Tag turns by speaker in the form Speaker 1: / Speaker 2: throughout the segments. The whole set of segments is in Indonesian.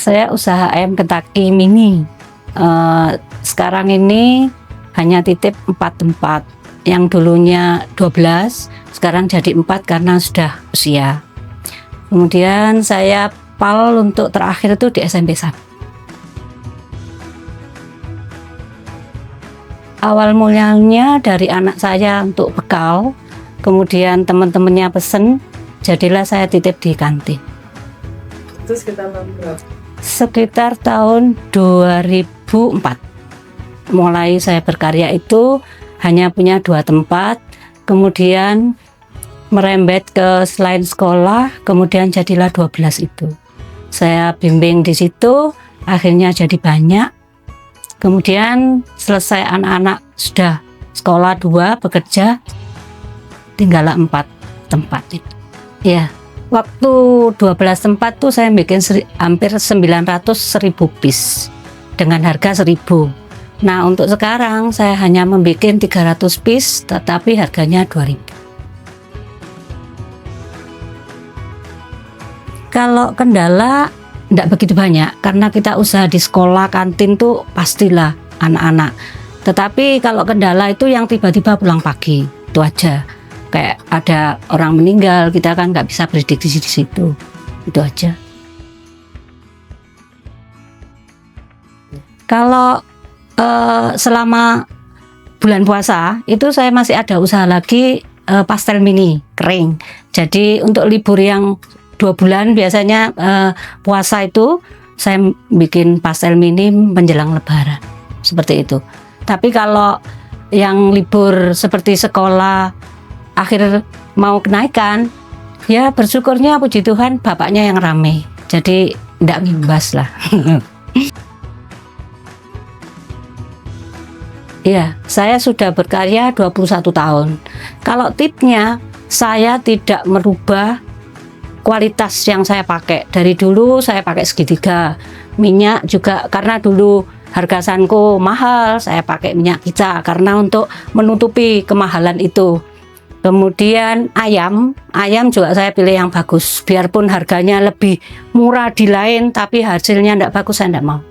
Speaker 1: Saya usaha ayam Kentucky mini. Sekarang ini hanya titip 4 tempat. Yang dulunya 12, sekarang jadi 4 karena sudah usia. Kemudian saya PAL untuk terakhir itu di SMP 1. Awal mulanya dari anak saya untuk bekal, kemudian teman-temannya pesen, jadilah saya titip di kantin.
Speaker 2: Itu sekitar tahun berapa?
Speaker 1: Sekitar tahun 2004. Mulai saya berkarya itu hanya punya 2 tempat, kemudian merembet ke selain sekolah, kemudian jadilah 12 itu. Saya bimbing di situ, akhirnya jadi banyak. Kemudian selesai anak-anak sudah sekolah 2, bekerja, tinggallah 4 tempat itu. Ya, waktu 12 tempat tuh saya bikin hampir 900.000 piece dengan harga 1.000. Nah, untuk sekarang saya hanya membuat 300 piece, tetapi harganya 2.000. Kalau kendala tidak begitu banyak, karena kita usaha di sekolah, kantin tuh pastilah anak-anak. Tetapi kalau kendala itu yang tiba-tiba pulang pagi, itu aja. Kayak ada orang meninggal, kita kan nggak bisa prediksi di situ, itu aja. Kalau selama bulan puasa itu saya masih ada usaha lagi pastel mini kering. Jadi untuk libur yang 2 bulan biasanya puasa itu saya bikin pastel mini menjelang lebaran seperti itu. Tapi kalau yang libur seperti sekolah akhir mau kenaikan, ya bersyukurnya puji Tuhan bapaknya yang rame, jadi tidak ngimbas lah. Ya, saya sudah berkarya 21 tahun. Kalau tipnya, saya tidak merubah kualitas yang saya pakai. Dari dulu saya pakai segitiga. Minyak juga karena dulu harga Sanko mahal, saya pakai minyak kita karena untuk menutupi kemahalan itu. Kemudian ayam juga saya pilih yang bagus. Biarpun harganya lebih murah di lain, tapi hasilnya tidak bagus, saya tidak mau.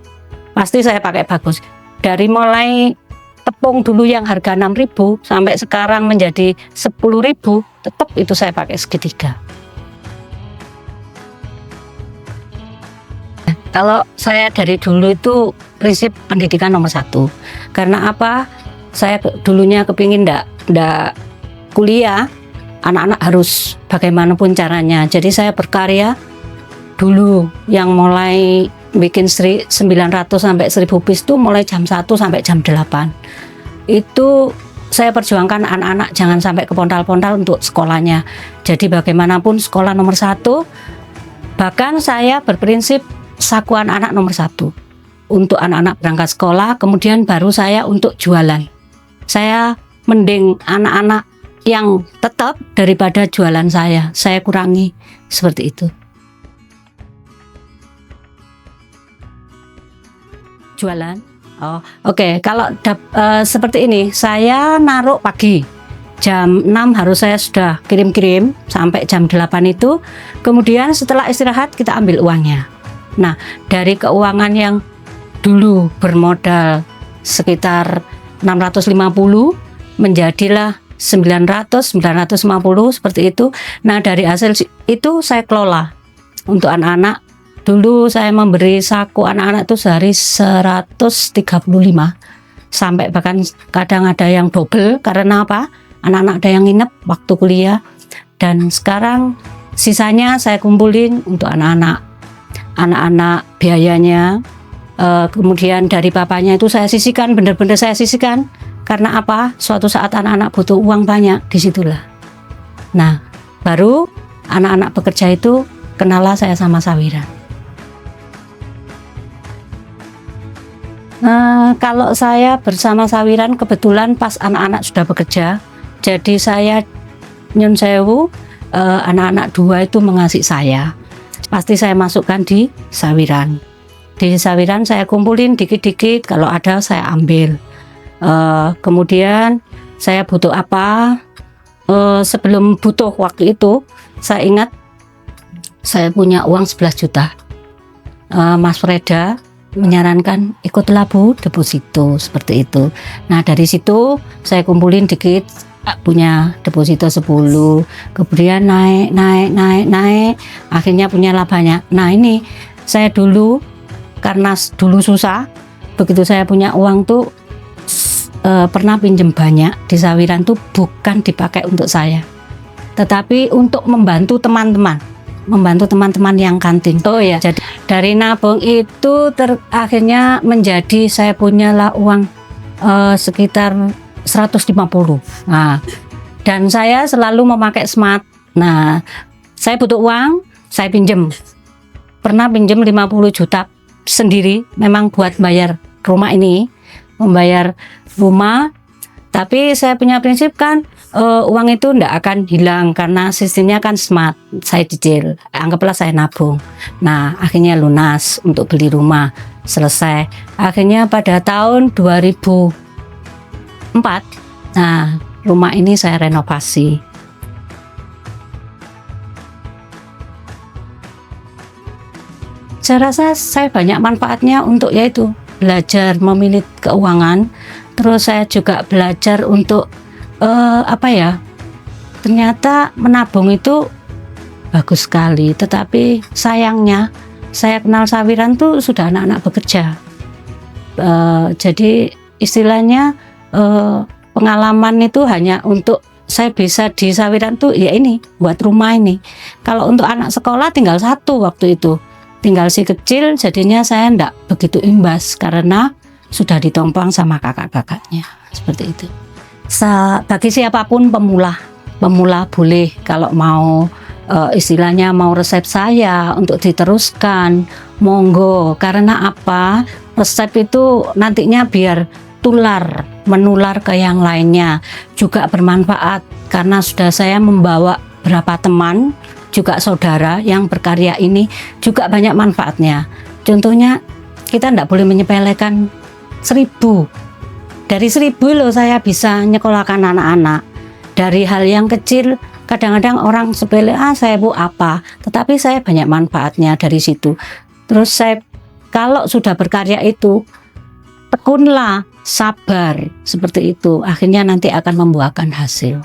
Speaker 1: Pasti saya pakai bagus. Dari mulai tepung dulu yang harga 6.000 sampai sekarang menjadi 10.000, tetap itu saya pakai segitiga. Kalau saya dari dulu itu prinsip pendidikan nomor 1. Karena apa? Saya dulunya kepingin ndak kuliah, anak-anak harus bagaimanapun caranya. Jadi saya berkarya dulu yang mulai bikin 900 sampai 1.000 piece itu mulai jam 1 sampai jam 8. Itu saya perjuangkan anak-anak jangan sampai kepontal-pontal untuk sekolahnya. Jadi bagaimanapun sekolah nomor 1. Bahkan saya berprinsip sakuan anak nomor 1 untuk anak-anak berangkat sekolah, kemudian baru saya untuk jualan. Saya mending anak-anak yang tetap daripada jualan saya kurangi seperti itu. Jualan, oke. Kalau seperti ini, saya naruh pagi jam 6 harus saya sudah kirim-kirim sampai jam 8 itu. Kemudian setelah istirahat kita ambil uangnya. Nah, dari keuangan yang dulu bermodal sekitar 650 menjadilah 900, 950 seperti itu. Nah, dari hasil itu saya kelola untuk anak-anak. Dulu saya memberi saku anak-anak itu sehari 135 sampai bahkan kadang ada yang double. Karena apa? Anak-anak ada yang nginep waktu kuliah. Dan sekarang sisanya saya kumpulin untuk anak-anak biayanya. Kemudian dari bapaknya itu saya sisihkan, benar-benar saya sisihkan. Karena apa? Suatu saat anak-anak butuh uang banyak, disitulah. Nah, baru anak-anak bekerja itu kenalah saya sama Sawiran. Kalau saya bersama Sawiran kebetulan pas anak-anak sudah bekerja, jadi saya nyun sewu, anak-anak 2 itu mengasihi saya. Pasti saya masukkan di Sawiran. Di Sawiran saya kumpulin dikit-dikit, kalau ada saya ambil. Kemudian saya butuh apa? Sebelum butuh waktu itu, saya ingat saya punya uang 11 juta. Mas Freda menyarankan ikutlah Bu deposito seperti itu. Nah dari situ saya kumpulin dikit, punya deposito 10, kemudian naik, akhirnya punya banyak. Nah ini saya dulu karena dulu susah, begitu saya punya uang tuh pernah pinjem banyak di Sawiran tuh bukan dipakai untuk saya, tetapi untuk membantu teman-teman yang kantin. Oh ya, jadi dari nabung itu akhirnya menjadi saya punyalah uang sekitar 150. Nah, dan saya selalu memakai smart. Nah, saya butuh uang, saya pinjem. Pernah pinjem 50 juta sendiri, memang buat bayar rumah ini, membayar rumah. Tapi saya punya prinsip kan, uang itu tidak akan hilang karena sistemnya kan smart. Saya cicil, anggaplah saya nabung. Nah, akhirnya lunas untuk beli rumah, selesai. Akhirnya pada tahun 2004, nah rumah ini saya renovasi. Saya rasa saya banyak manfaatnya untuk yaitu belajar memilih keuangan. Terus saya juga belajar untuk ternyata menabung itu bagus sekali. Tetapi sayangnya saya kenal Sawiran tuh sudah anak-anak bekerja. Jadi istilahnya pengalaman itu hanya untuk saya bisa di Sawiran tuh ya ini buat rumah ini. Kalau untuk anak sekolah tinggal satu waktu itu, tinggal si kecil, jadinya saya enggak begitu imbas karena sudah ditompang sama kakak-kakaknya seperti itu. Bagi siapapun pemula boleh kalau mau istilahnya mau resep saya untuk diteruskan, monggo. Karena apa? Resep itu nantinya biar menular ke yang lainnya, juga bermanfaat karena sudah saya membawa beberapa teman juga saudara yang berkarya ini juga banyak manfaatnya. Contohnya kita tidak boleh menyepelekan 1000. Dari 1000 loh saya bisa nyekolahkan anak-anak. Dari hal yang kecil kadang-kadang orang sepele, saya bu apa, tetapi saya banyak manfaatnya dari situ. Terus saya kalau sudah berkarya itu tekunlah, sabar, seperti itu, akhirnya nanti akan membuahkan hasil.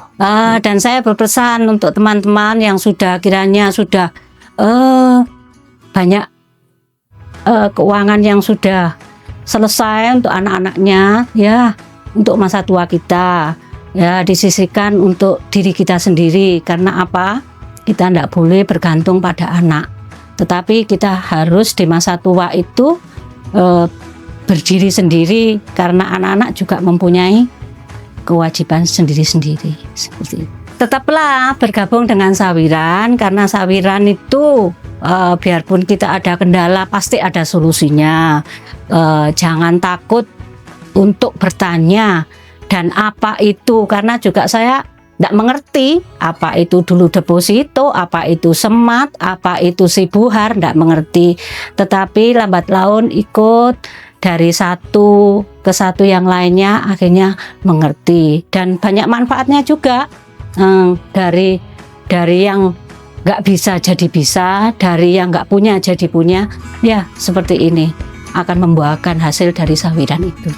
Speaker 1: Dan saya berpesan untuk teman-teman yang sudah kiranya sudah banyak keuangan yang sudah selesai untuk anak-anaknya, ya untuk masa tua kita, ya disisihkan untuk diri kita sendiri. Karena apa? Kita tidak boleh bergantung pada anak, tetapi kita harus di masa tua itu berdiri sendiri karena anak-anak juga mempunyai kewajiban sendiri-sendiri. Seperti itu. Tetaplah bergabung dengan Sawiran karena Sawiran itu biarpun kita ada kendala pasti ada solusinya. Jangan takut untuk bertanya dan apa itu, karena juga saya tidak mengerti apa itu dulu deposito, apa itu semat, apa itu sibuhar, tidak mengerti. Tetapi lambat laun ikut dari satu ke satu yang lainnya akhirnya mengerti dan banyak manfaatnya juga. Dari yang nggak bisa jadi bisa, dari yang nggak punya jadi punya, ya seperti ini akan membuahkan hasil dari Sawiran itu.